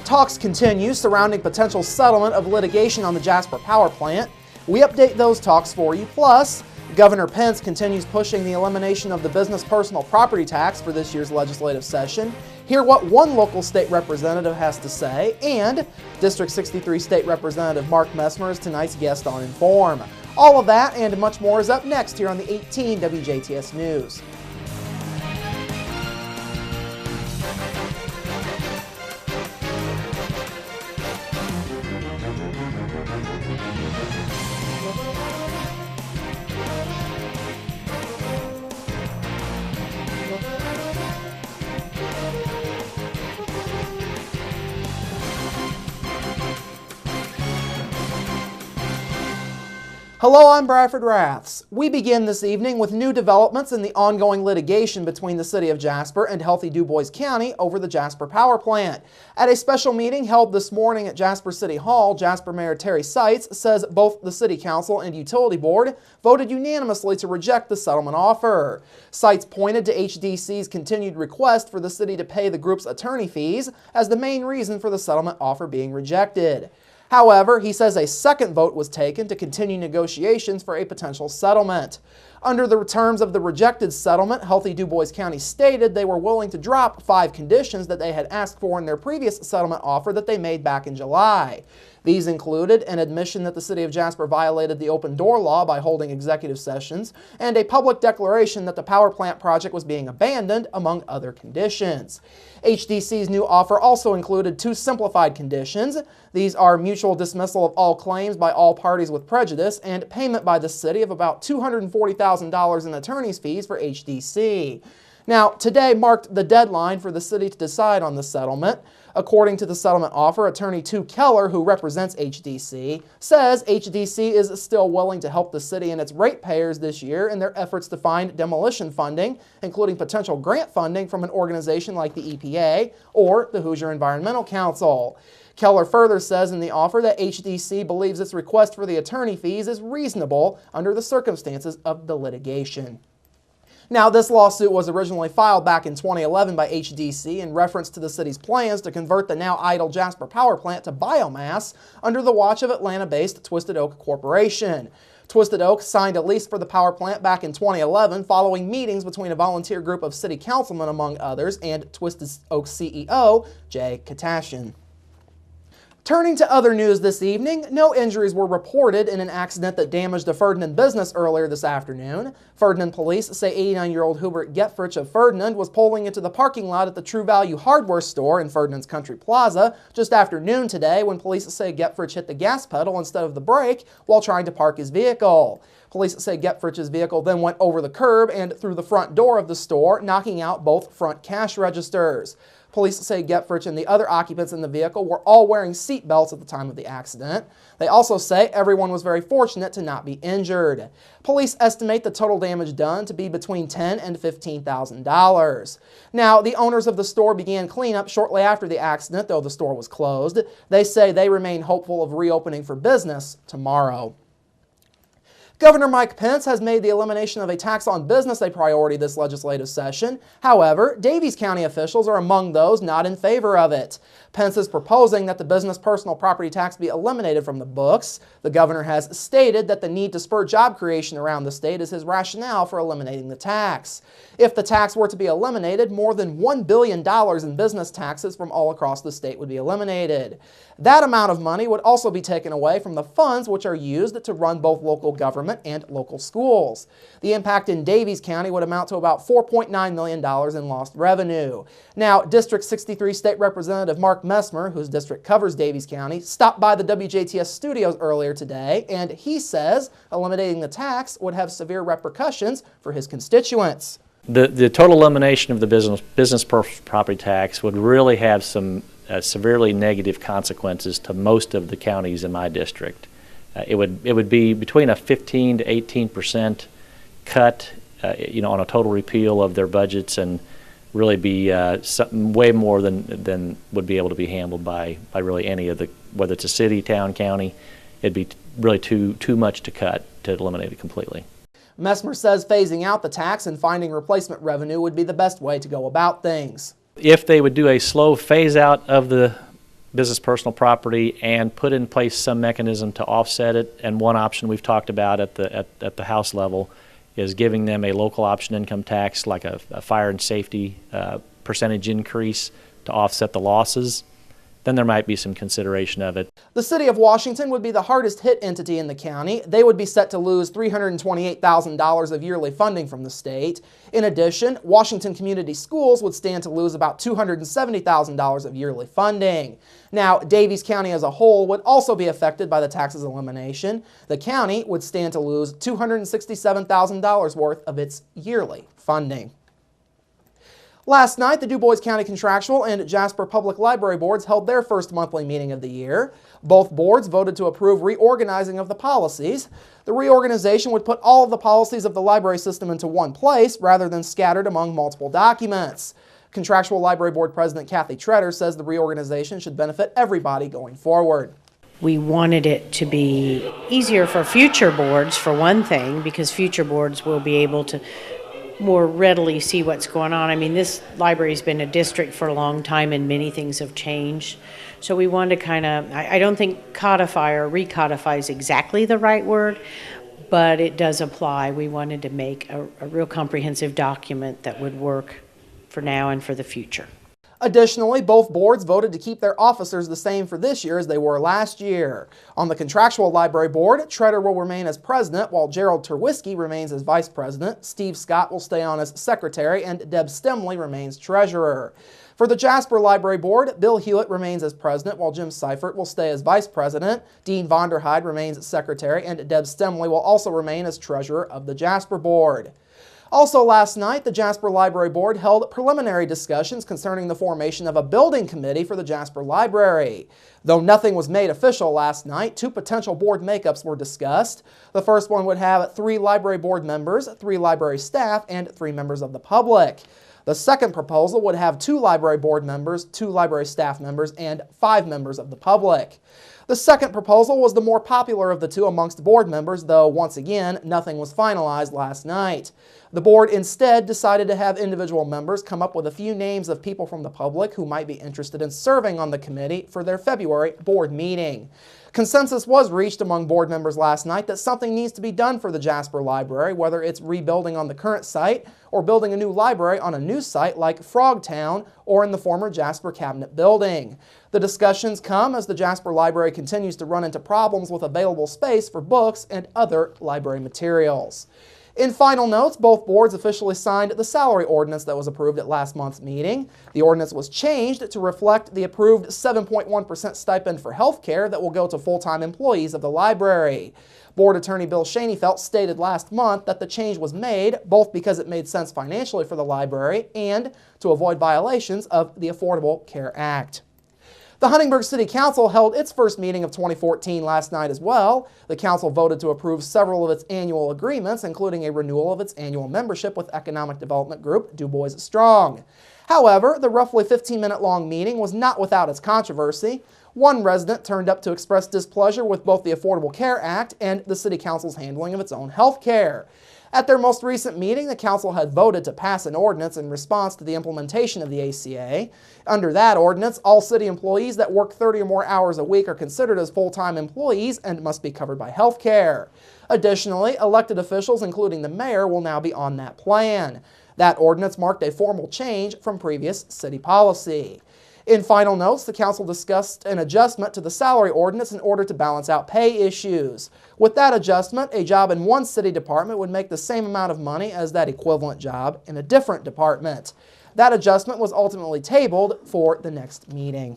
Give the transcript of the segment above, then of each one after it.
Talks continue surrounding potential settlement of litigation on the Jasper power plant. We update those talks for you. Plus, Governor Pence continues pushing the elimination of the business personal property tax for this year's legislative session. Hear what one local state representative has to say, and District 63 State Representative Mark Messmer is tonight's guest on Inform. All of that and much more is up next here on the 18 WJTS News. Hello, I'm Bradford Raths. We begin this evening with new developments in the ongoing litigation between the City of Jasper and Healthy DuBois County over the Jasper power plant. At a special meeting held this morning at Jasper City Hall, Jasper Mayor Terry Seitz says both the City Council and Utility Board voted unanimously to reject the settlement offer. Seitz pointed to HDC's continued request for the city to pay the group's attorney fees as the main reason for the settlement offer being rejected. However, he says a second vote was taken to continue negotiations for a potential settlement. Under the terms of the rejected settlement, Healthy DuBois County stated they were willing to drop 5 conditions that they had asked for in their previous settlement offer that they made back in July. These included an admission that the City of Jasper violated the open door law by holding executive sessions, and a public declaration that the power plant project was being abandoned, among other conditions. HDC's new offer also included 2 simplified conditions. These are mutual dismissal of all claims by all parties with prejudice and payment by the city of about $240,000 in attorney's fees for HDC. Now, today marked the deadline for the city to decide on the settlement. According to the settlement offer, Attorney 2 Keller, who represents HDC, says HDC is still willing to help the city and its ratepayers this year in their efforts to find demolition funding, including potential grant funding from an organization like the EPA or the Hoosier Environmental Council. Keller further says in the offer that HDC believes its request for the attorney fees is reasonable under the circumstances of the litigation. Now, this lawsuit was originally filed back in 2011 by HDC in reference to the city's plans to convert the now idle Jasper power plant to biomass under the watch of Atlanta-based Twisted Oak Corporation. Twisted Oak signed a lease for the power plant back in 2011 following meetings between a volunteer group of city councilmen, among others, and Twisted Oak CEO Jay Katashian. Turning to other news this evening, no injuries were reported in an accident that damaged a Ferdinand business earlier this afternoon. Ferdinand police say 89-year-old Hubert Getfrich of Ferdinand was pulling into the parking lot at the True Value hardware store in Ferdinand's Country Plaza just after noon today when police say Getfrich hit the gas pedal instead of the brake while trying to park his vehicle. Police say Getfrich's vehicle then went over the curb and through the front door of the store, knocking out both front cash registers. Police say Getfrich and the other occupants in the vehicle were all wearing seat belts at the time of the accident. They also say everyone was very fortunate to not be injured. Police estimate the total damage done to be between $10,000 and $15,000. Now, the owners of the store began cleanup shortly after the accident, though the store was closed. They say they remain hopeful of reopening for business tomorrow. Governor Mike Pence has made the elimination of a tax on business a priority this legislative session. However, Daviess County officials are among those not in favor of it. Pence is proposing that the business personal property tax be eliminated from the books. The governor has stated that the need to spur job creation around the state is his rationale for eliminating the tax. If the tax were to be eliminated, more than $1 billion in business taxes from all across the state would be eliminated. That amount of money would also be taken away from the funds which are used to run both local government and local schools. The impact in Daviess County would amount to about $4.9 million in lost revenue. Now, District 63 State Representative Mark Messmer, whose district covers Daviess County, stopped by the WJTS studios earlier today, and he says eliminating the tax would have severe repercussions for his constituents. The total elimination of the business property tax would really have some severely negative consequences to most of the counties in my district. It would be between a 15 to 18% cut, on a total repeal of their budgets, and really be something way more than would be able to be handled by really any of the, whether it's a city, town, county. It'd be really too much to cut to eliminate it completely. Messmer says phasing out the tax and finding replacement revenue would be the best way to go about things. If they would do a slow phase out of the business personal property and put in place some mechanism to offset it. And one option we've talked about at the House level is giving them a local option income tax, like a fire and safety percentage increase to offset the losses. Then there might be some consideration of it. The City of Washington would be the hardest hit entity in the county. They would be set to lose $328,000 of yearly funding from the state. In addition, Washington Community Schools would stand to lose about $270,000 of yearly funding. Now, Daviess County as a whole would also be affected by the tax's elimination. The county would stand to lose $267,000 worth of its yearly funding. Last night, the DuBois County Contractual and Jasper Public Library Boards held their first monthly meeting of the year. Both boards voted to approve reorganizing of the policies. The reorganization would put all of the policies of the library system into one place rather than scattered among multiple documents. Contractual Library Board President Kathy Tretter says the reorganization should benefit everybody going forward. We wanted it to be easier for future boards, for one thing, because future boards will be able to more readily see what's going on. I mean, this library's been a district for a long time and many things have changed. So we wanted to kind of, I don't think codify or recodify is exactly the right word, but it does apply. We wanted to make a real comprehensive document that would work for now and for the future. Additionally, both boards voted to keep their officers the same for this year as they were last year. On the Contractual Library Board, Tretter will remain as president, while Gerald Terwisky remains as vice president. Steve Scott will stay on as secretary, and Deb Stemley remains treasurer. For the Jasper Library Board, Bill Hewitt remains as president, while Jim Seifert will stay as vice president. Dean Vonderheide remains secretary, and Deb Stemley will also remain as treasurer of the Jasper Board. Also last night, the Jasper Library Board held preliminary discussions concerning the formation of a building committee for the Jasper Library. Though nothing was made official last night, 2 potential board makeups were discussed. The first one would have 3 library board members, 3 library staff, and 3 members of the public. The second proposal would have 2 library board members, 2 library staff members, and 5 members of the public. The second proposal was the more popular of the 2 amongst board members, though once again, nothing was finalized last night. The board instead decided to have individual members come up with a few names of people from the public who might be interested in serving on the committee for their February board meeting. Consensus was reached among board members last night that something needs to be done for the Jasper Library, whether it's rebuilding on the current site or building a new library on a new site like Frogtown or in the former Jasper Cabinet Building. The discussions come as the Jasper Library continues to run into problems with available space for books and other library materials. In final notes, both boards officially signed the salary ordinance that was approved at last month's meeting. The ordinance was changed to reflect the approved 7.1% stipend for health care that will go to full-time employees of the library. Board Attorney Bill Schoenfeld stated last month that the change was made both because it made sense financially for the library and to avoid violations of the Affordable Care Act. The Huntingburg City Council held its first meeting of 2014 last night as well. The council voted to approve several of its annual agreements, including a renewal of its annual membership with economic development group DuBois Strong. However, the roughly 15-minute-long meeting was not without its controversy. One resident turned up to express displeasure with both the Affordable Care Act and the City Council's handling of its own health care. At their most recent meeting, the council had voted to pass an ordinance in response to the implementation of the ACA. Under that ordinance, all city employees that work 30 or more hours a week are considered as full-time employees and must be covered by health care. Additionally, elected officials, including the mayor, will now be on that plan. That ordinance marked a formal change from previous city policy. In final notes, the council discussed an adjustment to the salary ordinance in order to balance out pay issues. With that adjustment, a job in one city department would make the same amount of money as that equivalent job in a different department. That adjustment was ultimately tabled for the next meeting.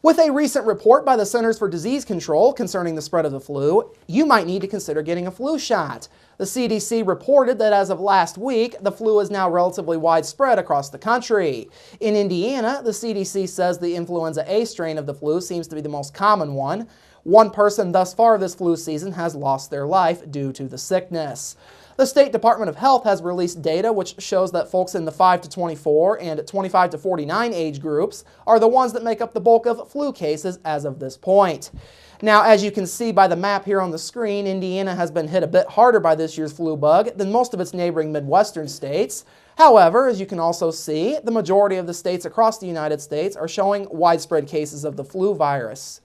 With a recent report by the Centers for Disease Control concerning the spread of the flu, you might need to consider getting a flu shot. The CDC reported that as of last week, the flu is now relatively widespread across the country. In Indiana, the CDC says the influenza A strain of the flu seems to be the most common one. One person thus far this flu season has lost their life due to the sickness. The State Department of Health has released data which shows that folks in the 5 to 24 and 25 to 49 age groups are the ones that make up the bulk of flu cases as of this point. Now, as you can see by the map here on the screen, Indiana has been hit a bit harder by this year's flu bug than most of its neighboring Midwestern states. However, as you can also see, the majority of the states across the United States are showing widespread cases of the flu virus.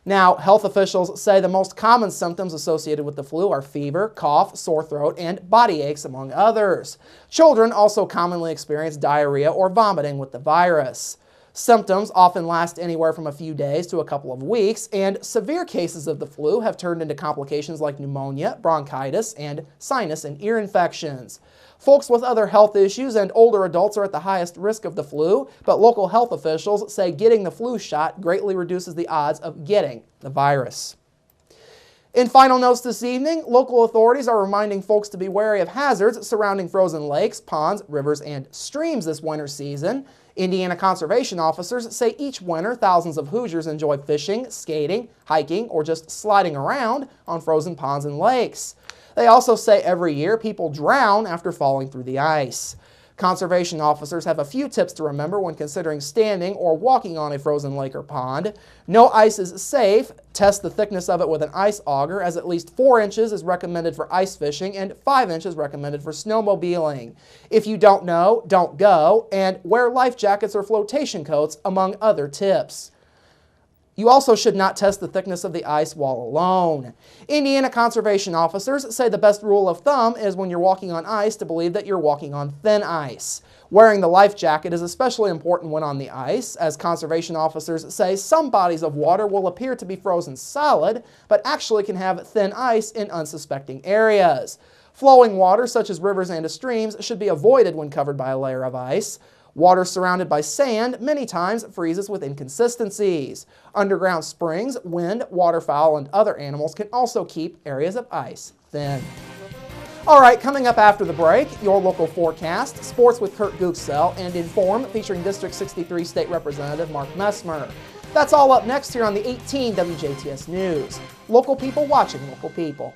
Now, health officials say the most common symptoms associated with the flu are fever, cough, sore throat, and body aches, among others. Children also commonly experience diarrhea or vomiting with the virus. Symptoms often last anywhere from a few days to a couple of weeks, and severe cases of the flu have turned into complications like pneumonia, bronchitis, and sinus and ear infections. Folks with other health issues and older adults are at the highest risk of the flu, but local health officials say getting the flu shot greatly reduces the odds of getting the virus. In final notes this evening, local authorities are reminding folks to be wary of hazards surrounding frozen lakes, ponds, rivers, and streams this winter season. Indiana conservation officers say each winter thousands of Hoosiers enjoy fishing, skating, hiking, or just sliding around on frozen ponds and lakes. They also say every year people drown after falling through the ice. Conservation officers have a few tips to remember when considering standing or walking on a frozen lake or pond. No ice is safe. Test the thickness of it with an ice auger, as at least 4 inches is recommended for ice fishing and 5 inches recommended for snowmobiling. If you don't know, don't go, and wear life jackets or flotation coats, among other tips. You also should not test the thickness of the ice while alone. Indiana conservation officers say the best rule of thumb is when you're walking on ice to believe that you're walking on thin ice. Wearing the life jacket is especially important when on the ice, as conservation officers say some bodies of water will appear to be frozen solid, but actually can have thin ice in unsuspecting areas. Flowing water, such as rivers and streams, should be avoided when covered by a layer of ice. Water surrounded by sand many times freezes with inconsistencies. Underground springs, wind, waterfowl, and other animals can also keep areas of ice thin. All right, coming up after the break, your local forecast, sports with Kurt Gooksell, and Inform featuring District 63 State Representative Mark Messmer. That's all up next here on the 18 WJTS News. Local people watching local people.